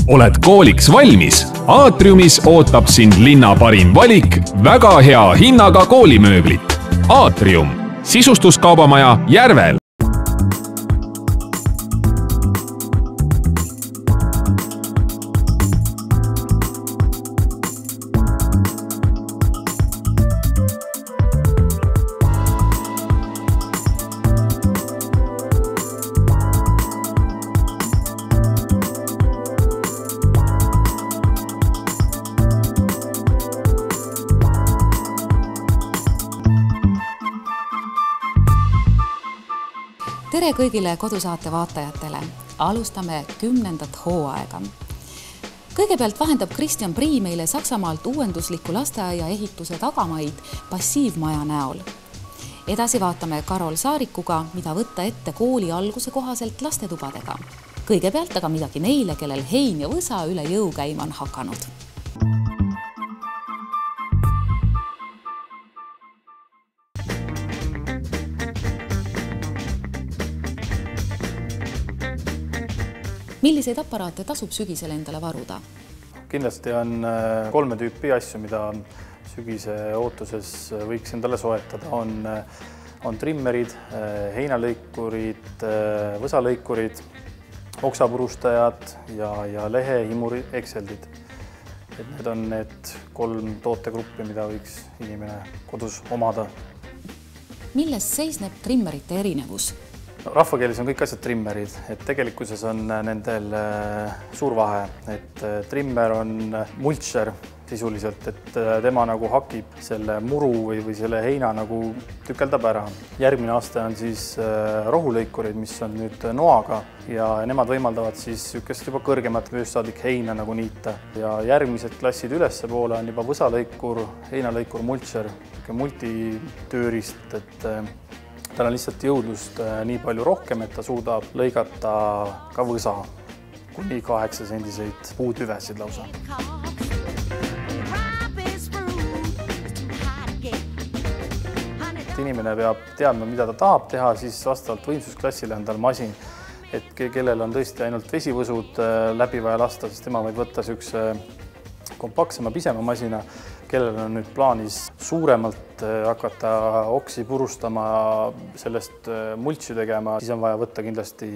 Oled kooliks valmis? Aatriumis ootab sind linna parim valik, väga hea hinnaga koolimööblit. Aatrium, sisustuskaubamaja Järvel. Tere kõigile kodusaate vaatajatele. Alustame 10. hooaega. Kõigepealt vahendab Kristjan Prii meile Saksamaalt uuendusliku lasteaia ehituse tagamaid passiivmaja näol. Edasi vaatame Karol Saarikuga, mida võtta ette kooli alguse kohaselt lastetubadega. Kõigepealt aga midagi neile, kellel hein ja võsa üle jõu käima on hakanud. Milliseid aparaate tasub sügisel endale varuda? Kindlasti on 3 tüüpi asju, mida sügise ootuses võiks endale soetada. On trimmerid, heinalõikurid, võsalõikurid, oksapurustajad ja lehehimuri ekseldid. Need on need 3 tootegruppi, mida võiks inimene kodus omada. Milles seisneb trimmerite erinevus? Rahvakeeles on kõik asjad trimmerid, et tegelikkuses on nendel suur vahe, et trimmer on mulcher sisuliselt, et tema nagu hakib selle muru või selle heina nagu tükeldab ära. Järgmine aste on siis rohulõikurid, mis on nüüd noaga ja nemad võimaldavad siis sükest juba kõrgemat vööstsaadik heina nagu niita. Ja järgmised klassid ülesse poole on juba võsalõikur, heinalõikur, mulcher, multitöörist, et tal on lihtsalt jõudlust nii palju rohkem, et ta suudab lõigata ka võsa kuni 8-sendiseid puutüvesid lausa. Inimene peab teadma, mida ta tahab teha, siis vastavalt võimsusklassile on tal masin. Et kellel on tõesti ainult vesivõsud läbi vaja lasta, siis tema võib võtta sükse kompaktsema, pisema masina, kellel on nüüd plaanis suuremalt hakata oksi purustama, sellest multsi tegema, siis on vaja võtta kindlasti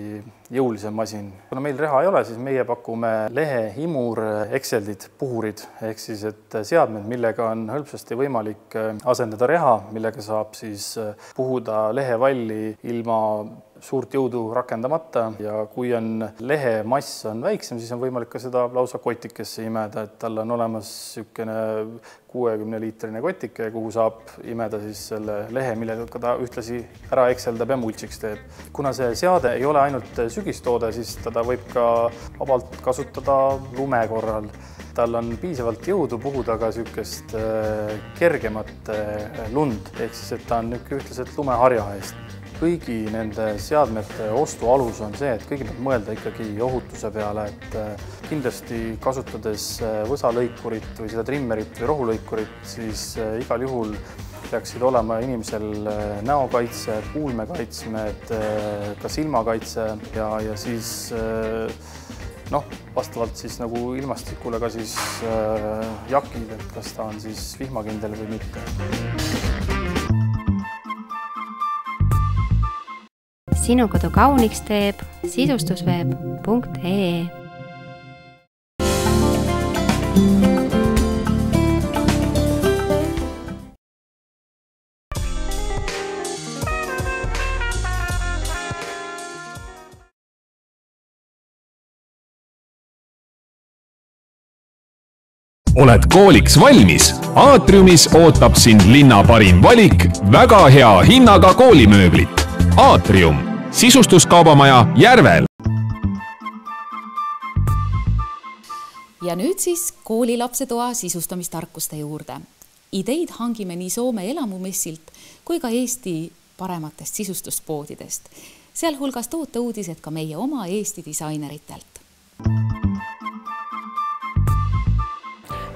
jõulisem masin. Kuna meil reha ei ole, siis meie pakume lehehimur ekseldid, puhurid, ehk siis et seadmed, millega on hõlpsasti võimalik asendada reha, millega saab siis puhuda lehevalli ilma suurt jõudu rakendamata ja kui on lehe mass on väiksem, siis on võimalik ka seda lausa kotikesse imeda, et tal on olemas sükene 60-liitrine kotike, kuhu saab imeda siis selle lehe, millega ta ühtlasi ära ekseldab ja multsiks teeb. Kuna see seade ei ole ainult sügistoode, siis teda võib ka vabalt kasutada lume korral. Tal on piisavalt jõudu puhuda ka sükest kergemat lund, ehk siis et ta on ühtlaselt lumeharja eest. Kõigi nende seadmete ostu alus on see, et kõigepealt mõelda ikkagi ohutuse peale, et kindlasti kasutades võsalõikurit või seda trimmerit või rohulõikurit, siis igal juhul peaksid olema inimesel näokaitse, kuulmekaitsmed, ka silmakaitse ja siis vastavalt siis nagu ilmastikule ka siis jakid, et kas ta on siis vihmakindel või mitte. Sinu kodu kauniks teeb sisustusveeb.ee. Oled kooliks valmis? Aatriumis ootab sind linna parim valik, väga hea hinnaga koolimööblit. Aatrium, sisustuskaubamaja Järvel. Ja nüüd siis koolilapsetoa sisustamistarkuste juurde. Ideid hangime nii Soome elamumessilt kui ka Eesti parematest sisustuspoodidest. Sealhulgas tooteuudised ka meie oma Eesti disaineritelt.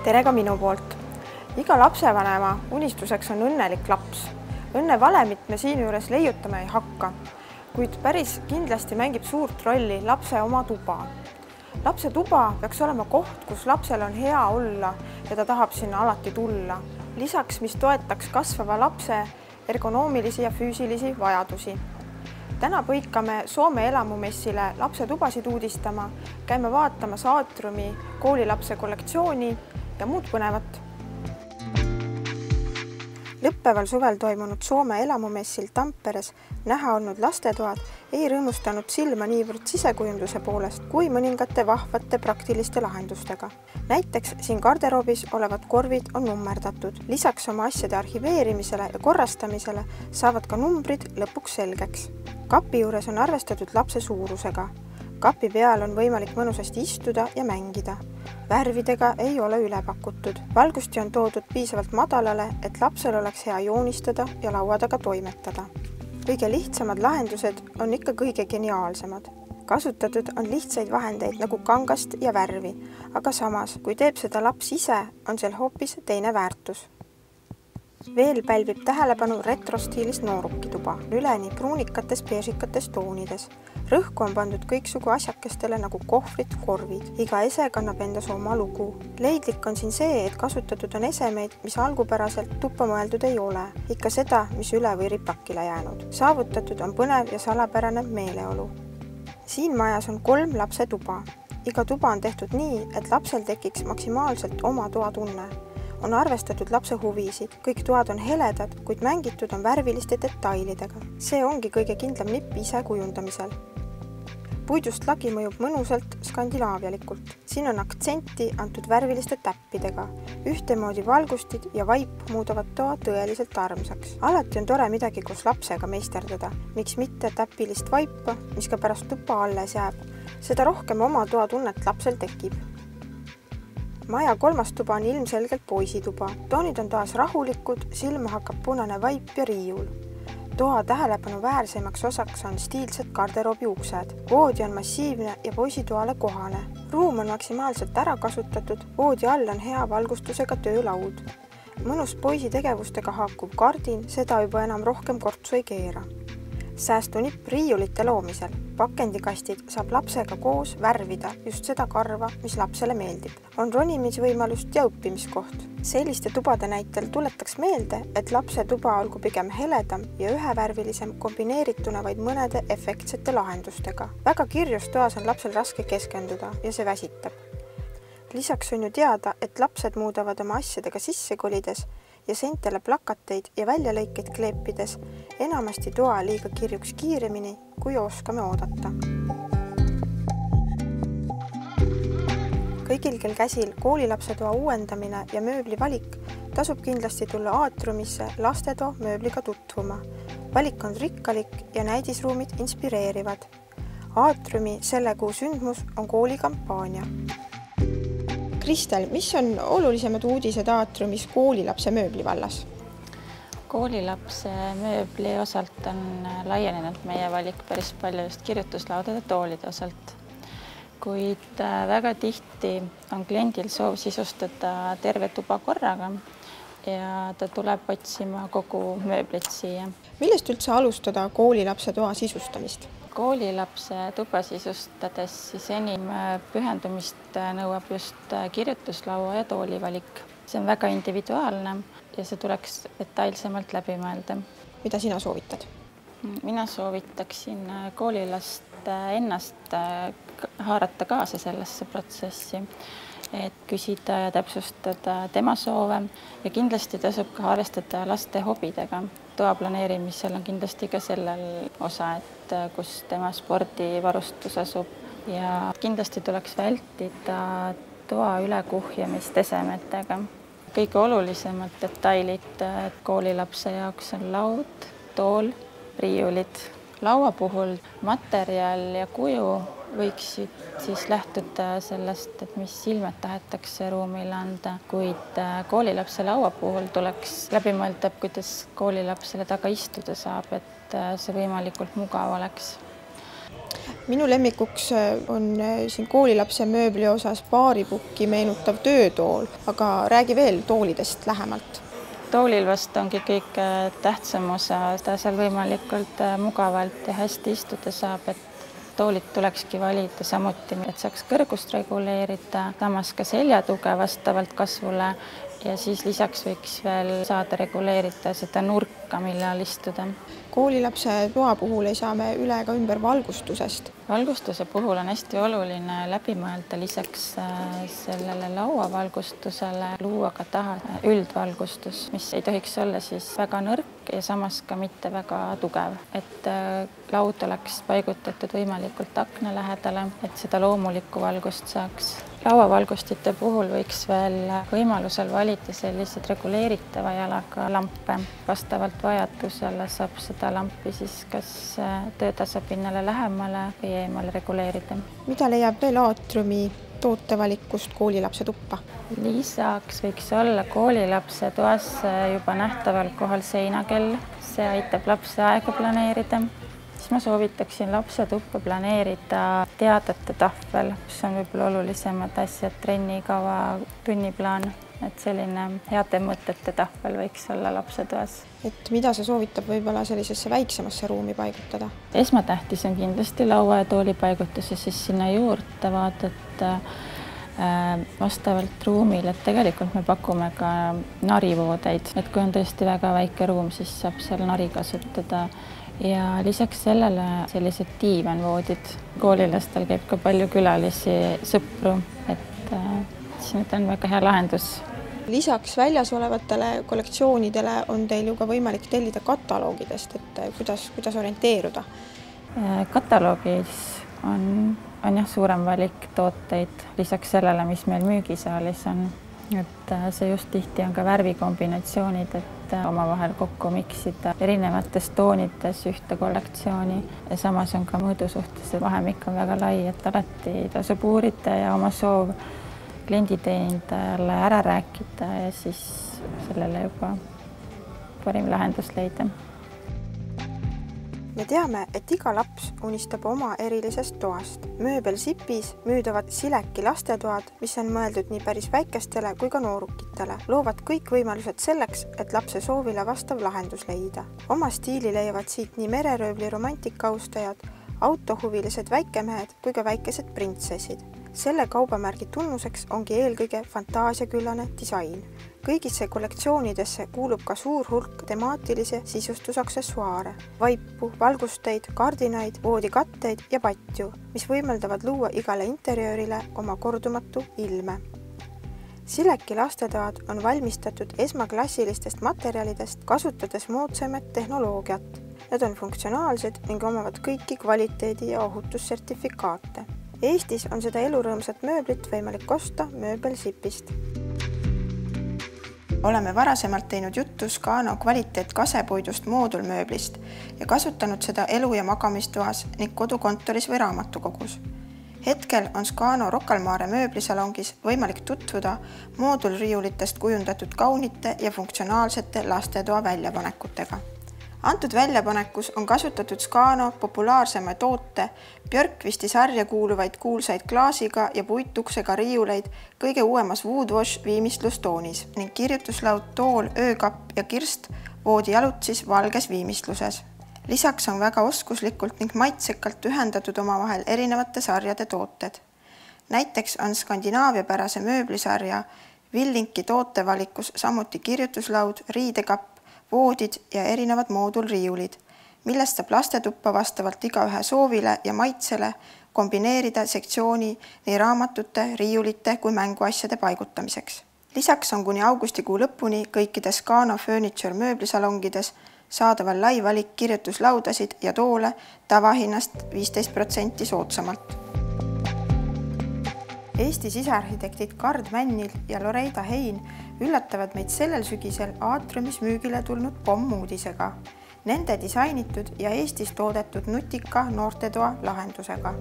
Tere ka minu poolt. Iga lapsevanema unistuseks on õnnelik laps. Õnne valemit me siin juures leiutama ei hakka, kuid päris kindlasti mängib suurt rolli lapse oma tuba. lapse tuba peaks olema koht, kus lapsel on hea olla ja ta tahab sinna alati tulla. Lisaks, mis toetaks kasvava lapse ergonoomilisi ja füüsilisi vajadusi. Täna põikame Soome elamumessile lapse tubasid uudistama, käime vaatamas Aatriumi koolilapse kollektsiooni ja muud põnevat. Lõppeval suvel toimunud Soome elamumessil Tamperes näha olnud lastetoad ei rõõmustanud silma niivõrd sisekujunduse poolest kui mõningate vahvate praktiliste lahendustega. Näiteks siin garderoobis olevad korvid on nummerdatud. Lisaks oma asjade arhiveerimisele ja korrastamisele saavad ka numbrid lõpuks selgeks. Kapi juures on arvestatud lapse suurusega. Kapi peal on võimalik mõnusasti istuda ja mängida. Värvidega ei ole üle pakutud. Valgusti on toodud piisavalt madalale, et lapsel oleks hea joonistada ja laua taga toimetada. Kõige lihtsamad lahendused on ikka kõige geniaalsemad. Kasutatud on lihtsaid vahendeid nagu kangast ja värvi, aga samas, kui teeb seda laps ise, on seal hoopis teine väärtus. Veel pälvib tähelepanu retrostiilis noorukituba, üleni pruunikates beesikates toonides. Rõhku on pandud kõiksugu asjakestele nagu kohvrid, korvid. Iga ese kannab endas oma lugu. Leidlik on siin see, et kasutatud on esemeid, mis algupäraselt tuppa mõeldud ei ole. Ikka seda, mis üle või ripakile jäänud. Saavutatud on põnev ja salapärane meeleolu. Siin majas on 3 lapse tuba. Iga tuba on tehtud nii, et lapsel tekiks maksimaalselt oma toa tunne. On arvestatud lapse huvisid. Kõik toad on heledad, kuid mängitud on värviliste detailidega. See ongi kõige kindlam nipp ise kujundamisel. Puidust lagi mõjub mõnusalt skandinaavialikult. Siin on aktsenti antud värviliste täppidega. Ühtemoodi valgustid ja vaip muudavad toa tõeliselt armsaks. Alati on tore midagi koos lapsega meisterdada. Miks mitte täpilist vaipa, mis ka pärast tupa alles jääb. Seda rohkem oma toa tunnet lapsel tekib. Maja 3. tuba on ilmselgelt poisituba. Toonid on taas rahulikud, silma hakkab punane vaip ja riiul. Toa tähelepanu väärsemaks osaks on stiilsed garderoobi uksed. Voodi on massiivne ja poisitoale kohale. Ruum on maksimaalselt ära kasutatud, voodi all on hea valgustusega töölaud. Mõnus poisi tegevustega haakuv kardin, seda juba enam rohkem kortsu ei keera. Säästunipp riiulite loomisel. Pakendikastid saab lapsega koos värvida just seda karva, mis lapsele meeldib. On ronimisvõimalust ja õppimiskoht. Selliste tubade näitel tuletaks meelde, et lapse tuba olgu pigem heledam ja ühevärvilisem kombineerituna vaid mõnede efektsete lahendustega. Väga kirjus toas on lapsel raske keskenduda ja see väsitab. Lisaks on ju teada, et lapsed muudavad oma asjadega sisse kolides ja seintele plakateid ja väljalõikeid kleepides enamasti toa liiga kirjuks kiiremini, kui oskame oodata. Kõigil, kel käsil koolilapsetoa uuendamine ja mööbli valik, tasub kindlasti tulla Aatriumisse lastetoa mööbliga tutvuma. Valik on rikkalik ja näidisruumid inspireerivad. Aatriumi selle kuu sündmus on koolikampaania. Kristel, mis on olulisemad uudised Aatriumis koolilapse mööbli vallas? Koolilapse mööbli osalt on laienenud meie valik päris palju just kirjutuslaudade toolide osalt. Kuid väga tihti on kliendil soov sisustada terve tuba korraga ja ta tuleb otsima kogu mööblit siia. Millest üldse alustada koolilapse toa sisustamist? Koolilapse tuba sisustades siis enim pühendumist nõuab just kirjutuslaua ja tooli valik. See on väga individuaalne ja see tuleks detailsemalt läbi mõelda. Mida sina soovitad? Mina soovitaksin koolilast ennast haarata kaasa sellesse protsessi, et küsida ja täpsustada tema soove ja kindlasti tasub ka arvestada laste hobidega. Toa planeerimisel on kindlasti ka sellel osa, et kus tema spordivarustus asub ja kindlasti tuleks vältida toa ülekuhjamist esemetega. Kõige olulisemad detailid koolilapse jaoks on laud, tool, riiulid. Laua puhul materjal ja kuju võiksid siis lähtuda sellest, et mis silmed tahetakse ruumile anda, kuid koolilapse laua puhul tuleks läbi mõelda, kuidas koolilapsele taga istuda saab, et see võimalikult mugav oleks. Minu lemmikuks on siin koolilapse mööbli osas baaripukki meenutav töötool, aga räägi veel toolidest lähemalt. Toolil vast ongi kõige tähtsam osa, ta seal võimalikult mugavalt ja hästi istuda saab, et toolid tulekski valida samuti, et saaks kõrgust reguleerida, samas ka seljatuge vastavalt kasvule ja siis lisaks võiks veel saada reguleerida seda nurka, mille all istuda. Koolilapse toa puhul ei saa me üle ega ümber valgustusest. Valgustuse puhul on hästi oluline läbi mõelda lisaks sellele lauavalgustusele luua ka taha üldvalgustus, mis ei tohiks olla siis väga nõrk ja samas ka mitte väga tugev, et laud oleks paigutatud võimalikult akna lähedale, et seda loomulikku valgust saaks. Lauavalgustite puhul võiks veel võimalusel valida sellised reguleeritava jalaga lampe. Vastavalt vajadusele saab seda lampi siis kas töötasapinnale lähemale või eemale reguleerida. Mida leiab veel aatriumi tootevalikust koolilapse tuppa? Lisaks võiks olla koolilapse toas juba nähtaval kohal seinakell. See aitab lapse aega planeerida. Siis ma soovitaksin lapse tuppa planeerida teadete tahvel, mis on võib-olla olulisemad asjad, trennikava, tunniplaan, et selline heade mõtete tahvel võiks olla lapse toas. Et mida see soovitab võib-olla sellisesse väiksemasse ruumi paigutada? Esmatähtis on kindlasti laua ja tooli paigutus ja siis sinna juurde vaadata vastavalt ruumile, et tegelikult me pakume ka narivoodeid, et kui on tõesti väga väike ruum, siis saab seal nari kasutada. Ja lisaks sellele sellised diivanvoodid. Koolilastel käib ka palju külalisi sõpru, et siin on väga hea lahendus. Lisaks väljas olevatele kollektsioonidele on teil ju ka võimalik tellida kataloogidest, et kuidas orienteeruda? Kataloogis on jah suurem valik tooteid lisaks sellele, mis meil müügisaalis on. Et see just tihti on ka värvikombinatsioonid, et omavahel kokku miksida erinevates toonides ühte kollektsiooni. Ja samas on ka mõõdu suhtes, et vahemik on väga lai, et alati tasub uurida ja oma soov klienditeenindajale ära rääkida ja siis sellele juba parim lahendus leida. Me teame, et iga laps unistab oma erilisest toast. Mööbel Sipis müüdavad Sileki lastetoad, mis on mõeldud nii päris väikestele kui ka noorukitele, loovad kõik võimalused selleks, et lapse soovile vastav lahendus leida. Oma stiili leiavad siit nii mereröövli romantikaaustajad, autohuvilised väikemehed kui ka väikesed printsessid. Selle kaubamärgi tunnuseks ongi eelkõige fantaasiaküllane disain. Kõigisse kollektsioonidesse kuulub ka suur hulk temaatilise sisustusaksessuaare, vaipu, valgusteid, kardinaid, voodikatteid ja patju, mis võimaldavad luua igale interjöörile oma kordumatu ilme. Sileki lastetoad on valmistatud esmaklassilistest materjalidest, kasutades moodsamat tehnoloogiat. Need on funktsionaalsed ning omavad kõiki kvaliteedi- ja ohutussertifikaate. Eestis on seda elurõõmsat mööblit võimalik osta Mööbel Sipist. Oleme varasemalt teinud juttu Scano kvaliteet kasepuidust moodulmööblist ja kasutanud seda elu- ja magamistoas ning kodukontoris või raamatukogus. Hetkel on Scano Rocca al Mare mööblisalongis võimalik tutvuda moodulriiulitest kujundatud kaunite ja funktsionaalsete lastetoa väljapanekutega. Antud väljapanekus on kasutatud Scano populaarsema toote Björkvisti sarja kuuluvaid kuulsaid klaasiga ja puituksega riiuleid kõige uuemas Woodwash viimistlustoonis ning kirjutuslaud, tool, öökapp ja kirst voodi jalutsis valges viimistluses. Lisaks on väga oskuslikult ning maitsekalt ühendatud omavahel erinevate sarjade tooted. Näiteks on skandinaaviapärase mööblisarja Villinki tootevalikus samuti kirjutuslaud, riidekapp, voodid ja erinevad moodulriiulid, millest saab lastetuppa vastavalt igaühe soovile ja maitsele kombineerida sektsiooni nii raamatute, riiulite kui mänguasjade paigutamiseks. Lisaks on kuni augustikuu lõpuni kõikides Scano Furniture mööblisalongides saadaval lai valik kirjutuslaudasid ja toole tavahinnast 15% soodsamalt. Eesti sisearhitektid Gard Männil ja Loreida Hein üllatavad meid sellel sügisel aatriumis müügile tulnud pommuudisega, nende disainitud ja Eestis toodetud nutika noortetoa lahendusega.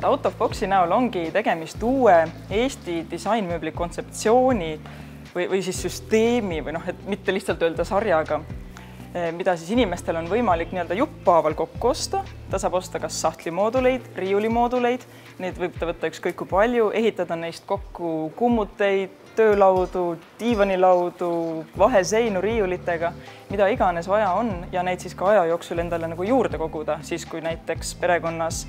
Out of Boxi näol ongi tegemist uue Eesti disainmööbli kontseptsiooni või siis süsteemi või et mitte lihtsalt öelda sarjaga, mida siis inimestel on võimalik jupphaaval kokku osta ta saab osta kas sahtlimooduleid, riiulimooduleid, neid võib ta võtta ükskõik kui palju, ehitada neist kokku kummuteid, töölaudu, diivanilaudu, vaheseinu riiulitega, mida iganes vaja on ja neid siis ka aja jooksul endale nagu juurde koguda, siis kui näiteks perekonnas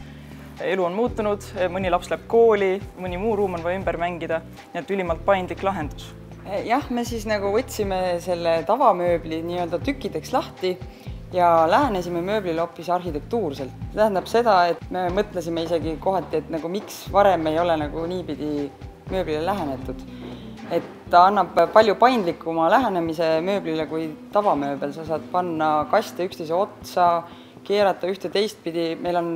elu on muutunud, mõni laps läheb kooli, mõni muu ruum on vaja ümber mängida, nii et ülimalt paindlik lahendus. Jah, me siis nagu võtsime selle tavamööbli nii-öelda tükkideks lahti ja lähenesime mööblile hoopis arhitektuurselt. Tähendab seda, et me mõtlesime isegi kohati, et nagu miks varem ei ole nagu niipidi mööblile lähenetud. Et ta annab palju paindlikuma lähenemise mööblile kui tavamööbel. Sa saad panna kaste üksteise otsa, keerata ühte teistpidi. Meil on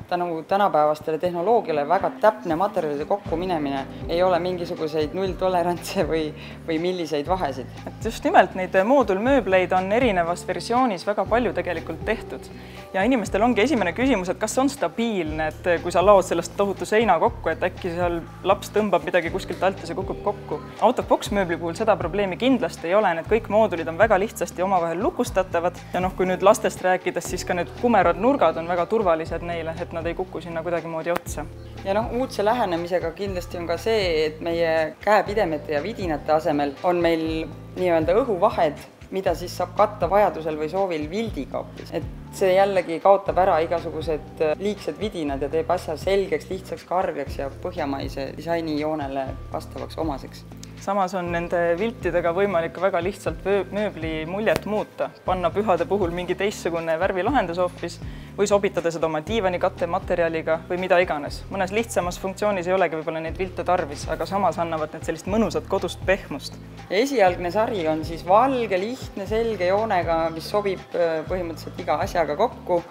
tänu tänapäevastele tehnoloogiale väga täpne materjalide kokkuminemine. Ei ole mingisuguseid nulltolerantse või milliseid vahesid. Et just nimelt neid moodulmööbleid on erinevas versioonis väga palju tegelikult tehtud. Ja inimestel ongi esimene küsimus, et kas on stabiilne, et kui sa laod sellest tohutu seina kokku, et äkki seal laps tõmbab midagi kuskilt alt ja see kukub kokku. Out of box mööbli puhul seda probleemi kindlasti ei ole, need kõik moodulid on väga lihtsasti omavahel lukustatavad. Ja kui nüüd lastest rääkides, siis ka need kumerad nurgad on väga turvalised neile, et nad ei kuku sinna kuidagimoodi otsa. Ja uudse lähenemisega kindlasti on ka see, et meie käepidemete ja vidinate asemel on meil nii-öelda õhuvahed, mida siis saab katta vajadusel või soovil vildiga hoopis. Et see jällegi kaotab ära igasugused liigsed vidinad ja teeb asja selgeks, lihtsaks, kargeks ja põhjamaise disainijoonele vastavaks omaseks. Samas on nende viltidega võimalik väga lihtsalt mööbli muljet muuta, panna pühade puhul mingi teistsugune värvilahendus hoopis või sobitada seda oma diivani kattematerjaliga või mida iganes. Mõnes lihtsamas funktsioonis ei olegi võib-olla neid vilte tarvis, aga samas annavad need sellist mõnusat kodust pehmust. Ja esialgne sari on siis valge, lihtne, selge joonega, mis sobib põhimõtteliselt iga asjaga kokku.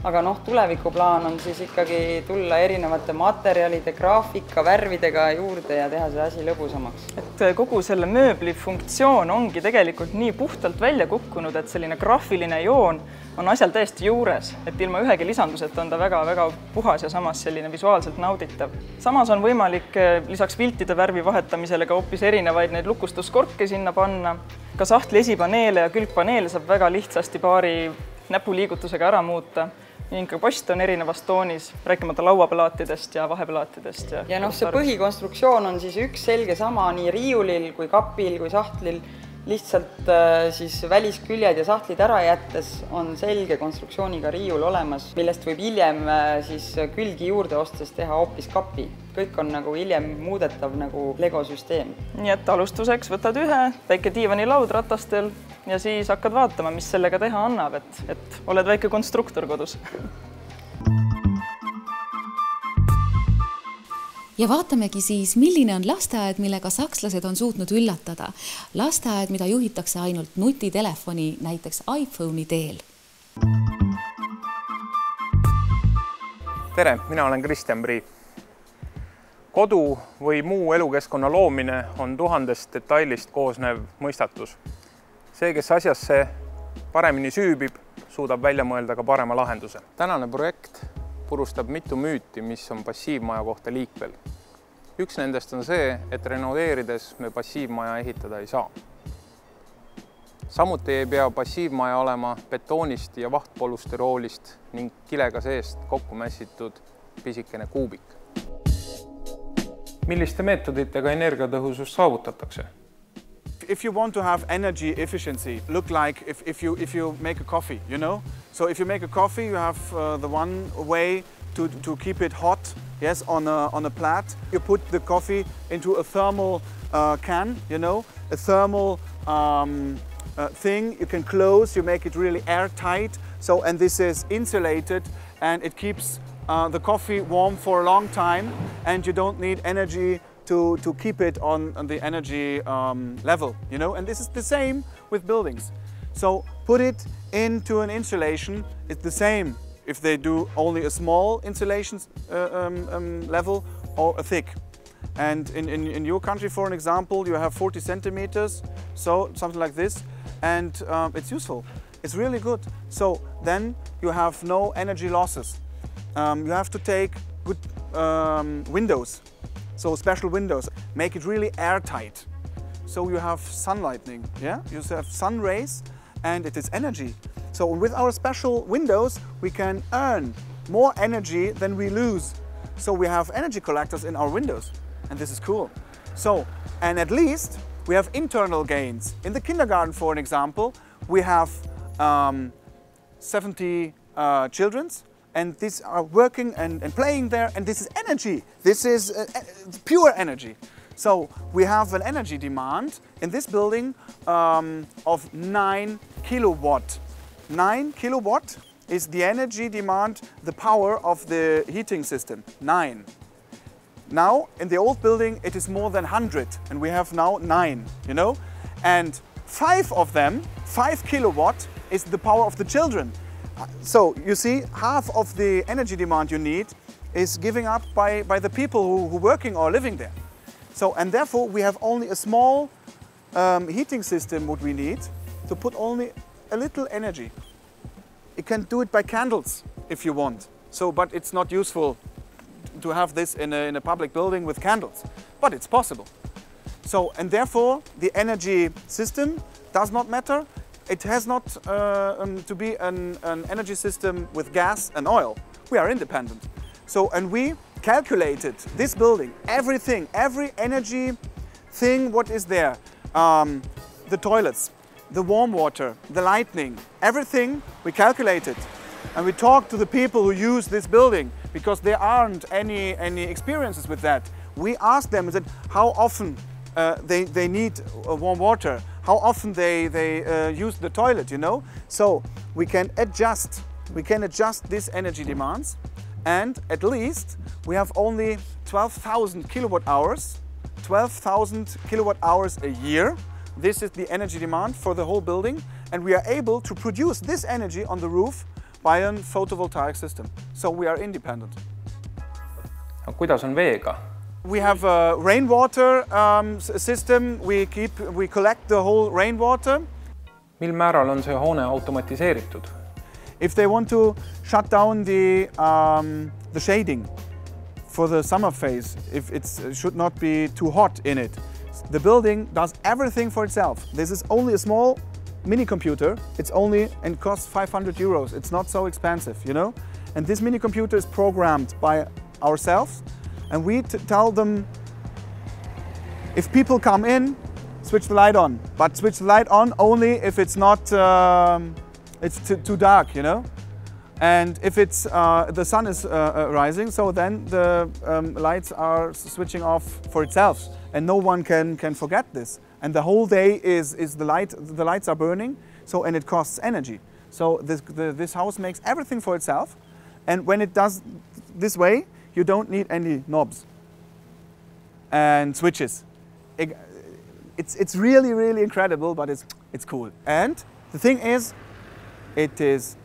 Aga tulevikuplaan on siis ikkagi tulla erinevate materjalide, graafika, värvidega juurde ja teha see asi lõbusamaks. Et kogu selle mööbli funktsioon ongi tegelikult nii puhtalt välja kukkunud, et selline graafiline joon on asjal täiesti juures, et ilma ühegi lisanduseta on ta väga-väga puhas ja samas selline visuaalselt nauditav. Samas on võimalik lisaks viltide värvi vahetamisele ka hoopis erinevaid neid lukustuskorke sinna panna. Ka sahtli esipaneele ja külgpaneele saab väga lihtsasti paari näpuliigutusega ära muuta. Ning ka post on erinevas toonis, rääkimata lauaplaatidest ja vaheplaatidest. Ja see põhikonstruktsioon on siis üks selge sama nii riiulil kui kapil kui sahtlil. Lihtsalt siis välisküljed ja sahtlid ära jättes on selge konstruktsiooniga riiul olemas, millest võib hiljem siis külgi juurde ostes teha hoopis kapi. Kõik on nagu hiljem muudetav nagu Lego süsteem. Nii et alustuseks võtad ühe väike diivanilaud ratastel ja siis hakkad vaatama, mis sellega teha annab, et oled väike konstruktor kodus. Ja vaatamegi siis, milline on lasteaed, millega sakslased on suutnud üllatada. Lasteaed, mida juhitakse ainult nutitelefoni, näiteks iPhone'i teel. Tere, mina olen Kristjan Prii. Kodu või muu elukeskkonna loomine on tuhandest detailist koosnev mõistatus. See, kes asjasse paremini süübib, suudab välja mõelda ka parema lahenduse. Tänane projekt purustab mitu müüti, mis on passiivmaja kohta liikvel. Üks nendest on see, et renoveerides me passiivmaja ehitada ei saa. Samuti ei pea passiivmaja olema betoonist ja vahtpolüsteroolist ning kilega seest kokku mässitud pisikene kuubik. Milliste meetoditega energiatõhusus saavutatakse? If you want to have energy efficiency, look like if you make a coffee, you know? So if you make a coffee, you have the one way to keep it hot, yes, on a plate. You put the coffee into a thermal can, you know, a thermal thing you can close, you make it really airtight. So, and this is insulated and it keeps the coffee warm for a long time and you don't need energy to keep it on the energy level, you know, and this is the same with buildings. So put it into an insulation, it's the same if they do only a small insulation level or a thick. And in your country, for an example, you have 40 centimeters, so something like this, and it's useful. It's really good. So then you have no energy losses. You have to take good windows. So special windows, make it really airtight. So you have sunlighting, yeah? You have sun rays and it is energy. So with our special windows, we can earn more energy than we lose. So we have energy collectors in our windows, and this is cool. So, and at least we have internal gains. In the kindergarten, for an example, we have 70 children, and these are working and playing there, and this is energy. This is pure energy. So we have an energy demand in this building of 9 kilowatt. 9 kilowatt is the energy demand, the power of the heating system, 9. Now, in the old building, it is more than 100, and we have now 9, you know? And 5 of them, 5 kilowatt, is the power of the children. So, you see, half of the energy demand you need is giving up by the people who are working or living there. So, and therefore, we have only a small heating system what we need to put only a little energy. You can do it by candles if you want. So, but it's not useful to have this in a public building with candles, but it's possible. So, and therefore, the energy system does not matter. It has not to be an energy system with gas and oil. We are independent. So, and we calculated this building, everything, every energy thing what is there, the toilets, the warm water, the lighting, everything we calculated. And we talked to the people who use this building because there aren't any experiences with that. We asked them, said, how often they need warm water, how often they use the toilet, you know. So we can adjust this energy demands, and at least we have only 12,000 kilowatt hours, 12,000 kilowatt hours a year. This is the energy demand for the whole building, and we are able to produce this energy on the roof by a photovoltaic system. So we are independent. Kuidas on veega? We have a rainwater system. We collect the whole rainwater. Mil määral on see hoone automatiseeritud? If they want to shut down the shading for the summer phase, if it should not be too hot in it, the building does everything for itself. This is only a small mini computer. It's only and costs 500 euros. It's not so expensive, you know. And this mini computer is programmed by ourselves, and we tell them, if people come in, switch the light on, but switch the light on only if it's not it's too dark, you know. And if it's the sun is rising, so then the lights are switching off for itself, and no one can forget this. And the whole day is the lights are burning, so, and it costs energy. So this house makes everything for itself, and when it does this way, you don't need any knobs and switches. It's really, really incredible, but it's cool. And the thing is, it is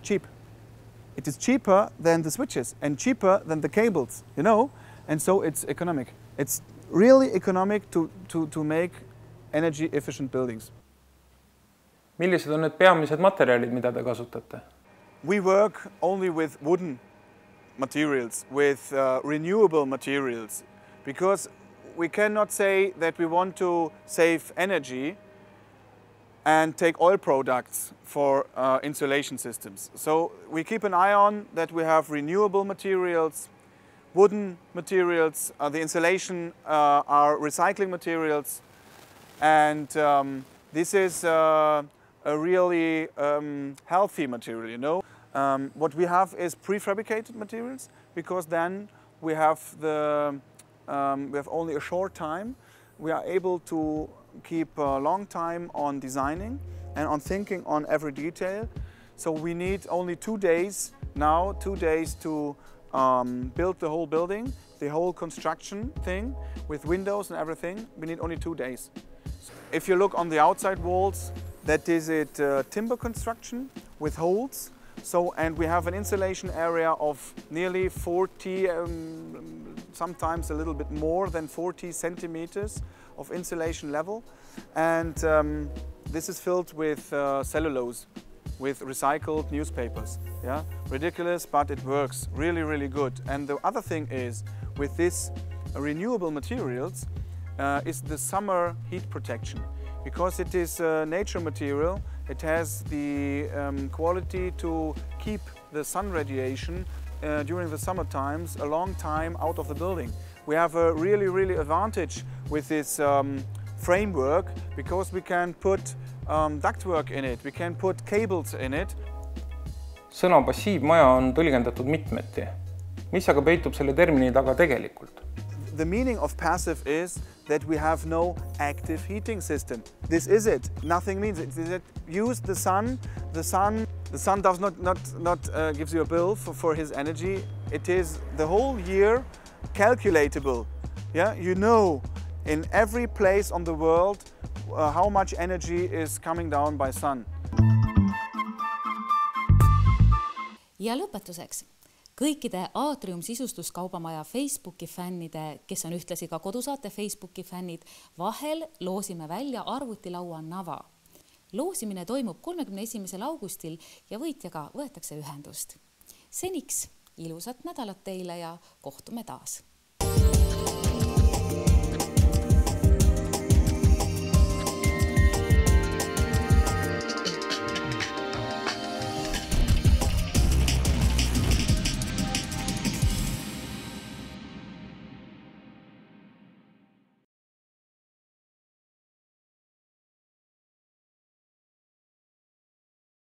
cheap. It is cheaper than the switches and cheaper than the cables, you know, and so it's economic. It's really economic to make energy efficient buildings. Millised on need peamised materjalid, mida te kasutate? We work only with wooden materials, with renewable materials, because we cannot say that we want to save energy and take oil products for insulation systems. So we keep an eye on that we have renewable materials, wooden materials, the insulation are recycling materials, and this is a really healthy material, you know. What we have is prefabricated materials, because then we have only a short time. We are able to keep a long time on designing and on thinking on every detail. So we need only 2 days now, 2 days to build the whole building, the whole construction thing with windows and everything. We need only 2 days. So if you look on the outside walls, that is timber construction with holes. So, and we have an insulation area of nearly 40, sometimes a little bit more than 40 centimeters of insulation level. And this is filled with cellulose, with recycled newspapers. Yeah, ridiculous, but it works really, really good. And the other thing is, with this renewable materials, is the summer heat protection. Because it is a nature material, it has the quality to keep the sun radiation during the summer times a long time out of the building. We have a really advantage with this framework because we can put ductwork in it, we can put cables in it. Sõna passiivmaja on tõlgendatud mitmeti. Mis aga peitub selle termini taga tegelikult? The meaning of passive is that we have no active heating system. This is it. Nothing means it. Use the sun. The sun does not gives you a bill for his energy. It is the whole year calculatable. Yeah, you know in every place on the world how much energy is coming down by sun. Ja lõpetuseks. Kõikide Aatrium sisustuskaubamaja Facebooki fännide, kes on ühtlasi ka kodusaate Facebooki fännid, vahel loosime välja arvutilaua Nava. Loosimine toimub 31. augustil ja võitjaga võetakse ühendust. Seniks ilusat nädalat teile ja kohtume taas!